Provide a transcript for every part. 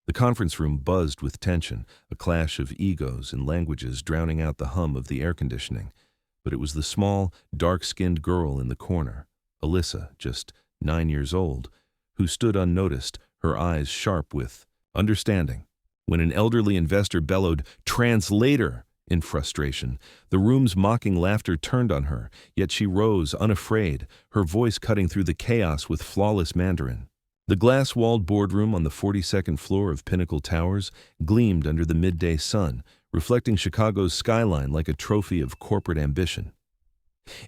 The conference room buzzed with tension, a clash of egos and languages drowning out the hum of the air conditioning. But it was the small, dark-skinned girl in the corner, Alyssa, just 9 years old, who stood unnoticed, her eyes sharp with understanding. When an elderly investor bellowed, "Translator!" in frustration, the room's mocking laughter turned on her, yet she rose unafraid, her voice cutting through the chaos with flawless Mandarin. The glass-walled boardroom on the 42nd floor of Pinnacle Towers gleamed under the midday sun, reflecting Chicago's skyline like a trophy of corporate ambition.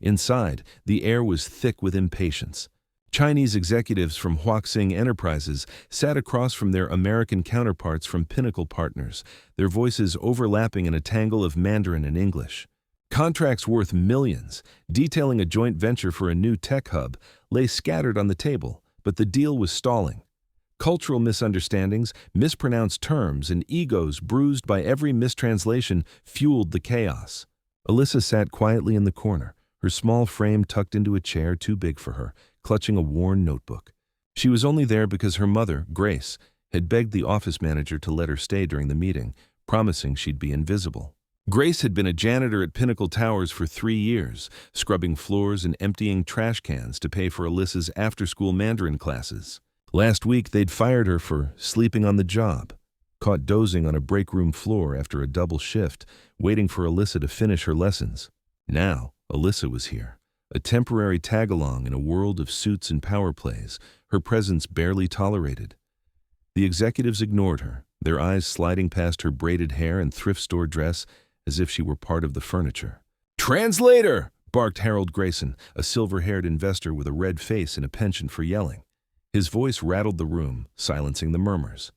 Inside, the air was thick with impatience. Chinese executives from Huaxing Enterprises sat across from their American counterparts from Pinnacle Partners, their voices overlapping in a tangle of Mandarin and English. Contracts worth millions, detailing a joint venture for a new tech hub, lay scattered on the table, but the deal was stalling. Cultural misunderstandings, mispronounced terms, and egos bruised by every mistranslation fueled the chaos. Alyssa sat quietly in the corner, her small frame tucked into a chair too big for her, clutching a worn notebook. She was only there because her mother, Grace, had begged the office manager to let her stay during the meeting, promising she'd be invisible. Grace had been a janitor at Pinnacle Towers for 3 years, scrubbing floors and emptying trash cans to pay for Alyssa's after-school Mandarin classes. Last week, they'd fired her for sleeping on the job, caught dozing on a break room floor after a double shift, waiting for Alyssa to finish her lessons. Now, Alyssa was here, a temporary tag-along in a world of suits and power plays, her presence barely tolerated. The executives ignored her, their eyes sliding past her braided hair and thrift store dress as if she were part of the furniture. "Translator!" barked Harold Grayson, a silver-haired investor with a red face and a penchant for yelling. His voice rattled the room, silencing the murmurs.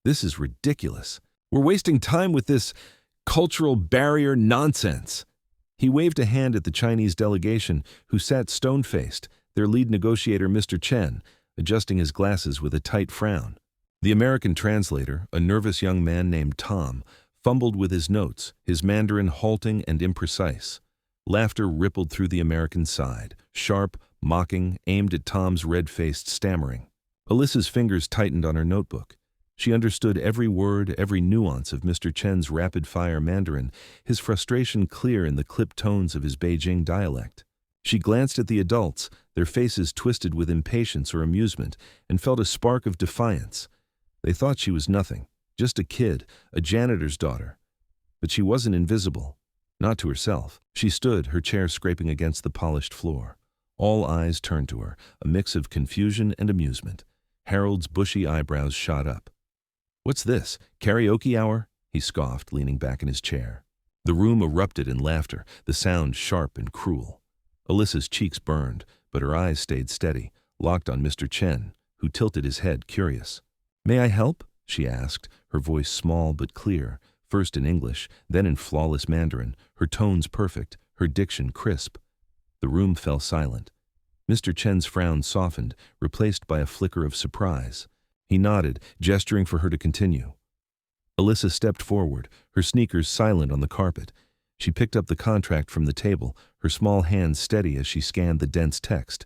"This is ridiculous. We're wasting time with this cultural barrier nonsense." He waved a hand at the Chinese delegation, who sat stone-faced, their lead negotiator Mr. Chen, adjusting his glasses with a tight frown. The American translator, a nervous young man named Tom, fumbled with his notes, his Mandarin halting and imprecise. Laughter rippled through the American's side, sharp, mocking, aimed at Tom's red-faced stammering. Alyssa's fingers tightened on her notebook. She understood every word, every nuance of Mr. Chen's rapid-fire Mandarin, his frustration clear in the clipped tones of his Beijing dialect. She glanced at the adults, their faces twisted with impatience or amusement, and felt a spark of defiance. They thought she was nothing, just a kid, a janitor's daughter. But she wasn't invisible. Not to herself. She stood, her chair scraping against the polished floor. All eyes turned to her, a mix of confusion and amusement. Harold's bushy eyebrows shot up. "What's this, karaoke hour?" he scoffed, leaning back in his chair. The room erupted in laughter, the sound sharp and cruel. Alyssa's cheeks burned, but her eyes stayed steady, locked on Mr. Chen, who tilted his head, curious. "May I help?" she asked, her voice small but clear, first in English, then in flawless Mandarin, her tones perfect, her diction crisp. The room fell silent. Mr. Chen's frown softened, replaced by a flicker of surprise. He nodded, gesturing for her to continue. Alyssa stepped forward, her sneakers silent on the carpet. She picked up the contract from the table, her small hands steady as she scanned the dense text.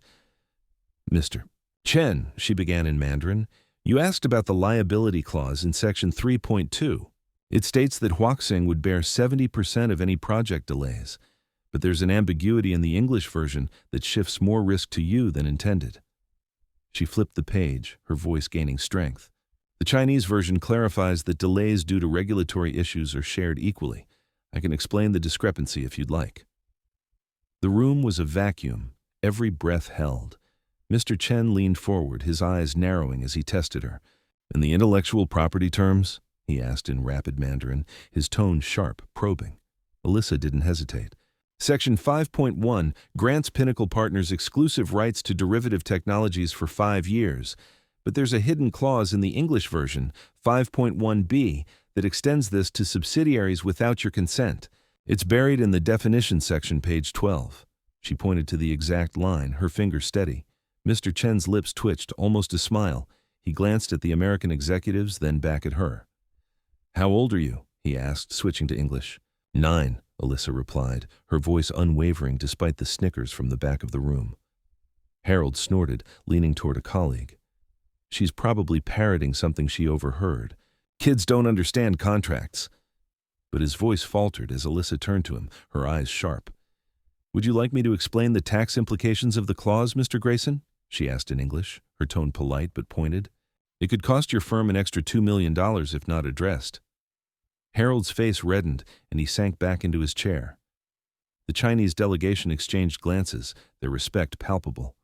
"Mr. Chen," she began in Mandarin, "you asked about the liability clause in Section 3.2. It states that Huaxing would bear 70% of any project delays, but there's an ambiguity in the English version that shifts more risk to you than intended." She flipped the page, her voice gaining strength. "The Chinese version clarifies that delays due to regulatory issues are shared equally. I can explain the discrepancy if you'd like." The room was a vacuum, every breath held. Mr. Chen leaned forward, his eyes narrowing as he tested her. "In the intellectual property terms?" he asked in rapid Mandarin, his tone sharp, probing. Alyssa didn't hesitate. Section 5.1 grants Pinnacle Partners exclusive rights to derivative technologies for 5 years, but there's a hidden clause in the English version, 5.1b, that extends this to subsidiaries without your consent. It's buried in the definition section, page 12. She pointed to the exact line, her finger steady. Mr. Chen's lips twitched, almost a smile. He glanced at the American executives, then back at her. "How old are you?" he asked, switching to English. 9, Alyssa replied, her voice unwavering despite the snickers from the back of the room. Harold snorted, leaning toward a colleague. She's probably parroting something she overheard. Kids don't understand contracts. But his voice faltered as Alyssa turned to him, her eyes sharp. Would you like me to explain the tax implications of the clause, Mr. Grayson? She asked in English, her tone polite but pointed. It could cost your firm an extra $2 million if not addressed. Harold's face reddened, and he sank back into his chair. The Chinese delegation exchanged glances, their respect palpable.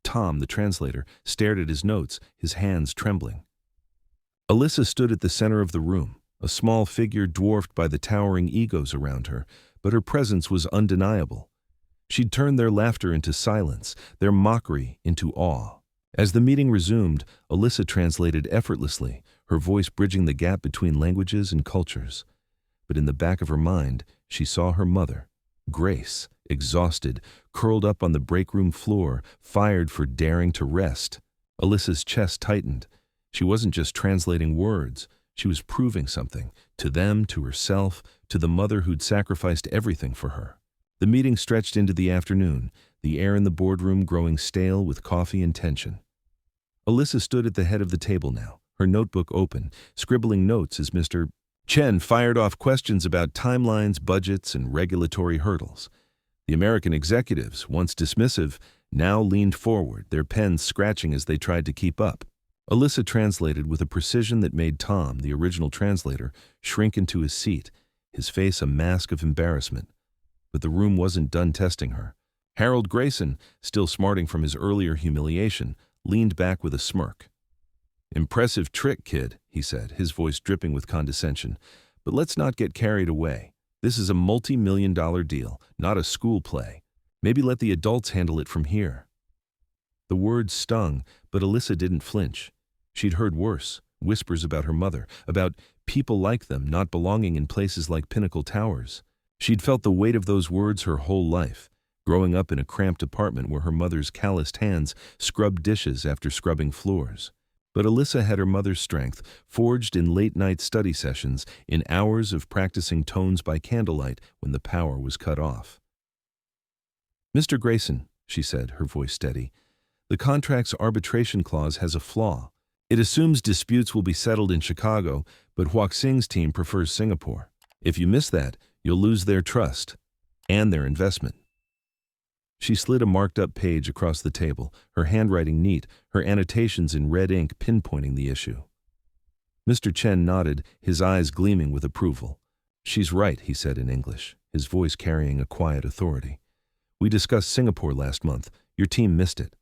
Tom, the translator, stared at his notes, his hands trembling. Alyssa stood at the center of the room, a small figure dwarfed by the towering egos around her, but her presence was undeniable. She'd turned their laughter into silence, their mockery into awe. As the meeting resumed, Alyssa translated effortlessly, her voice bridging the gap between languages and cultures. But in the back of her mind, she saw her mother, Grace, exhausted, curled up on the break room floor, fired for daring to rest. Alyssa's chest tightened. She wasn't just translating words. She was proving something, to them, to herself, to the mother who'd sacrificed everything for her. The meeting stretched into the afternoon, the air in the boardroom growing stale with coffee and tension. Alyssa stood at the head of the table now, her notebook open, scribbling notes as Mr. Chen fired off questions about timelines, budgets, and regulatory hurdles. The American executives, once dismissive, now leaned forward, their pens scratching as they tried to keep up. Alyssa translated with a precision that made Tom, the original translator, shrink into his seat, his face a mask of embarrassment. But the room wasn't done testing her. Harold Grayson, still smarting from his earlier humiliation, leaned back with a smirk. "Impressive trick, kid," he said, his voice dripping with condescension. "But let's not get carried away. This is a multi-million-dollar deal, not a school play. Maybe let the adults handle it from here." The words stung, but Alyssa didn't flinch. She'd heard worse, whispers about her mother, about people like them not belonging in places like Pinnacle Towers. She'd felt the weight of those words her whole life, growing up in a cramped apartment where her mother's calloused hands scrubbed dishes after scrubbing floors. But Alyssa had her mother's strength, forged in late-night study sessions, in hours of practicing tones by candlelight when the power was cut off. "Mr. Grayson," she said, her voice steady, "the contract's arbitration clause has a flaw. It assumes disputes will be settled in Chicago, but Huaxing's team prefers Singapore. If you miss that, you'll lose their trust and their investment." She slid a marked-up page across the table, her handwriting neat, her annotations in red ink pinpointing the issue. Mr. Chen nodded, his eyes gleaming with approval. "She's right," he said in English, his voice carrying a quiet authority. "We discussed Singapore last month. Your team missed it."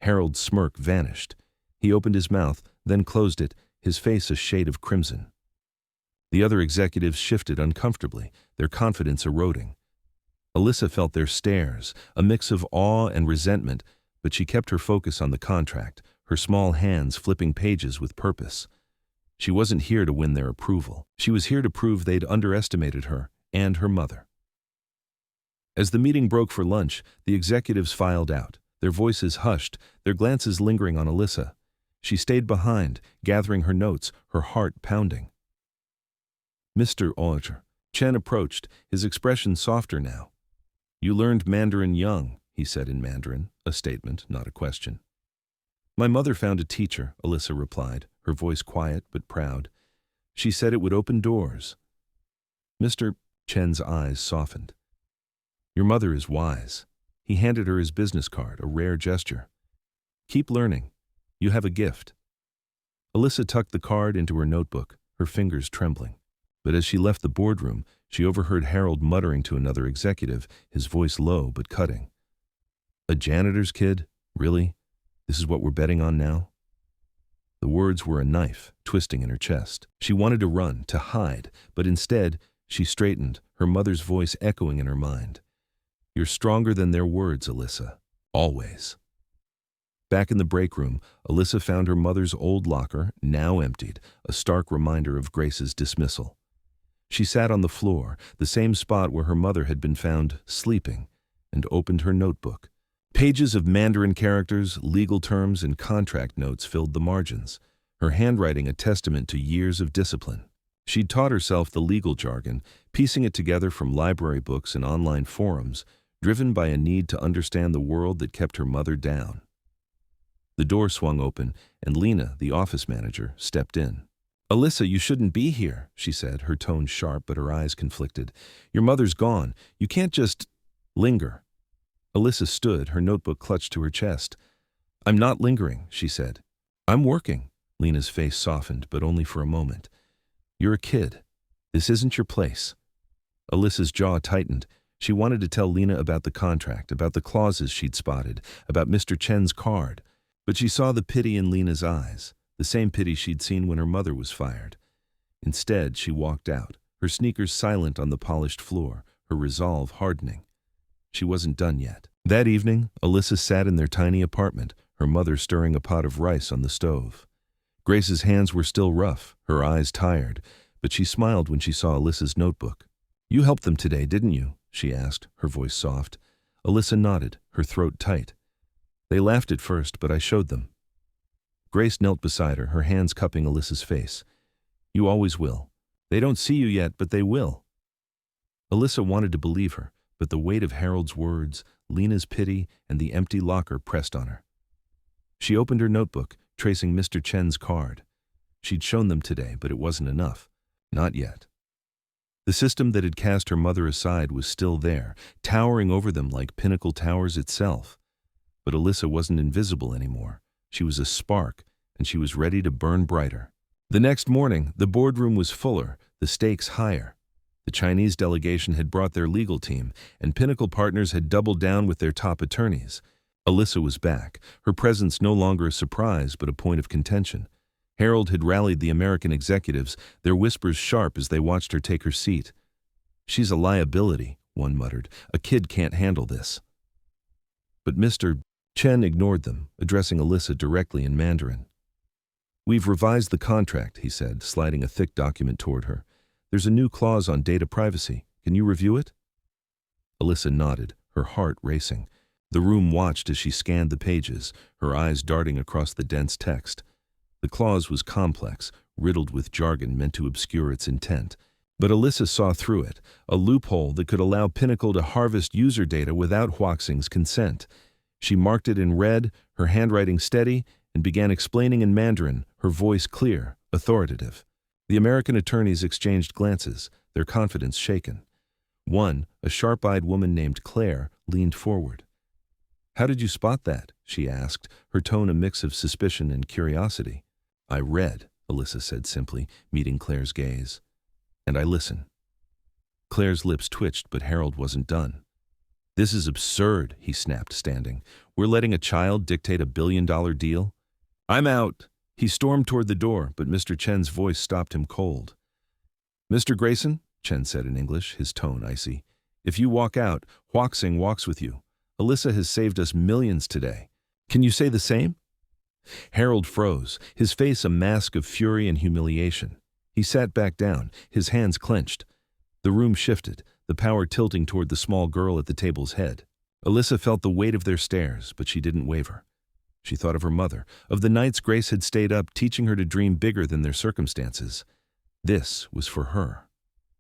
Harold's smirk vanished. He opened his mouth, then closed it, his face a shade of crimson. The other executives shifted uncomfortably, their confidence eroding. Alyssa felt their stares, a mix of awe and resentment, but she kept her focus on the contract, her small hands flipping pages with purpose. She wasn't here to win their approval. She was here to prove they'd underestimated her and her mother. As the meeting broke for lunch, the executives filed out, their voices hushed, their glances lingering on Alyssa. She stayed behind, gathering her notes, her heart pounding. Mr. Auger. Chen approached, his expression softer now. "You learned Mandarin young," he said in Mandarin, a statement, not a question. "My mother found a teacher," Alyssa replied, her voice quiet but proud. "She said it would open doors." Mr. Chen's eyes softened. "Your mother is wise." He handed her his business card, a rare gesture. "Keep learning. You have a gift." Alyssa tucked the card into her notebook, her fingers trembling. But as she left the boardroom, she overheard Harold muttering to another executive, his voice low but cutting. "A janitor's kid? Really? This is what we're betting on now?" The words were a knife, twisting in her chest. She wanted to run, to hide, but instead, she straightened, her mother's voice echoing in her mind. "You're stronger than their words, Alyssa. Always." Back in the break room, Alyssa found her mother's old locker, now emptied, a stark reminder of Grace's dismissal. She sat on the floor, the same spot where her mother had been found sleeping, and opened her notebook. Pages of Mandarin characters, legal terms, and contract notes filled the margins, her handwriting a testament to years of discipline. She'd taught herself the legal jargon, piecing it together from library books and online forums, driven by a need to understand the world that kept her mother down. The door swung open, and Lena, the office manager, stepped in. "Alyssa, you shouldn't be here," she said, her tone sharp but her eyes conflicted. "Your mother's gone. You can't just linger." Alyssa stood, her notebook clutched to her chest. "I'm not lingering," she said. "I'm working." Lena's face softened, but only for a moment. "You're a kid. This isn't your place." Alyssa's jaw tightened. She wanted to tell Lena about the contract, about the clauses she'd spotted, about Mr. Chen's card. But she saw the pity in Lena's eyes, the same pity she'd seen when her mother was fired. Instead, she walked out, her sneakers silent on the polished floor, her resolve hardening. She wasn't done yet. That evening, Alyssa sat in their tiny apartment, her mother stirring a pot of rice on the stove. Grace's hands were still rough, her eyes tired, but she smiled when she saw Alyssa's notebook. "You helped them today, didn't you?" she asked, her voice soft. Alyssa nodded, her throat tight. "They laughed at first, but I showed them." Grace knelt beside her, her hands cupping Alyssa's face. "You always will. They don't see you yet, but they will." Alyssa wanted to believe her, but the weight of Harold's words, Lena's pity, and the empty locker pressed on her. She opened her notebook, tracing Mr. Chen's card. She'd shown them today, but it wasn't enough. Not yet. The system that had cast her mother aside was still there, towering over them like Pinnacle Towers itself. But Alyssa wasn't invisible anymore. She was a spark, and she was ready to burn brighter. The next morning, the boardroom was fuller, the stakes higher. The Chinese delegation had brought their legal team, and Pinnacle Partners had doubled down with their top attorneys. Alyssa was back, her presence no longer a surprise but a point of contention. Harold had rallied the American executives, their whispers sharp as they watched her take her seat. "She's a liability," one muttered. "A kid can't handle this." But Mr. Chen ignored them, addressing Alyssa directly in Mandarin. "We've revised the contract," he said, sliding a thick document toward her. "There's a new clause on data privacy. Can you review it?" Alyssa nodded, her heart racing. The room watched as she scanned the pages, her eyes darting across the dense text. The clause was complex, riddled with jargon meant to obscure its intent. But Alyssa saw through it, a loophole that could allow Pinnacle to harvest user data without Huaxing's consent. She marked it in red, her handwriting steady, and began explaining in Mandarin, her voice clear, authoritative. The American attorneys exchanged glances, their confidence shaken. One, a sharp-eyed woman named Claire, leaned forward. "How did you spot that?" she asked, her tone a mix of suspicion and curiosity. "I read," Alyssa said simply, meeting Claire's gaze. "And I listen." Claire's lips twitched, but Harold wasn't done. "This is absurd," he snapped, standing. "We're letting a child dictate a billion-dollar deal?" "I'm out." He stormed toward the door, but Mr. Chen's voice stopped him cold. "Mr. Grayson," Chen said in English, his tone icy, "if you walk out, Huaxing walks with you. Alyssa has saved us millions today. Can you say the same?" Harold froze, his face a mask of fury and humiliation. He sat back down, his hands clenched. The room shifted, the power tilting toward the small girl at the table's head. Alyssa felt the weight of their stares, but she didn't waver. She thought of her mother, of the nights Grace had stayed up, teaching her to dream bigger than their circumstances. This was for her.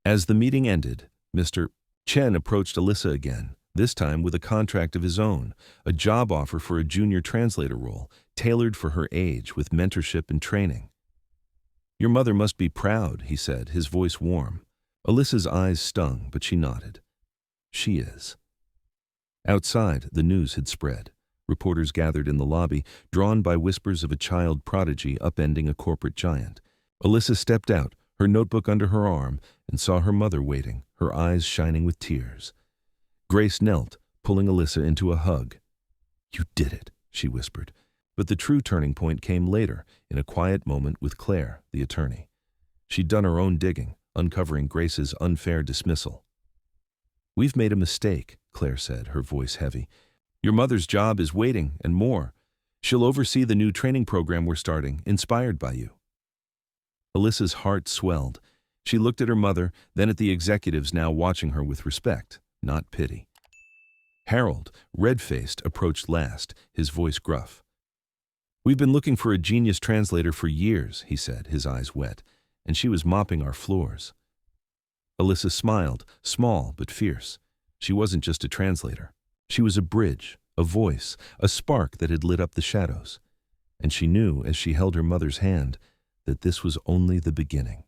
As the meeting ended, Mr. Chen approached Alyssa again, this time with a contract of his own, a job offer for a junior translator role, tailored for her age, with mentorship and training. "Your mother must be proud," he said, his voice warm. Alyssa's eyes stung, but she nodded. "She is." Outside, the news had spread. Reporters gathered in the lobby, drawn by whispers of a child prodigy upending a corporate giant. Alyssa stepped out, her notebook under her arm, and saw her mother waiting, her eyes shining with tears. Grace knelt, pulling Alyssa into a hug. "You did it," she whispered. But the true turning point came later, in a quiet moment with Claire, the attorney. She'd done her own digging, uncovering Grace's unfair dismissal. "We've made a mistake," Claire said, her voice heavy. "Your mother's job is waiting, and more. She'll oversee the new training program we're starting, inspired by you." Alyssa's heart swelled. She looked at her mother, then at the executives now watching her with respect, not pity. Harold, red-faced, approached last, his voice gruff. "We've been looking for a genius translator for years," he said, his eyes wet, "and she was mopping our floors." Alyssa smiled, small but fierce. She wasn't just a translator. She was a bridge, a voice, a spark that had lit up the shadows. and she knew, as she held her mother's hand, that this was only the beginning.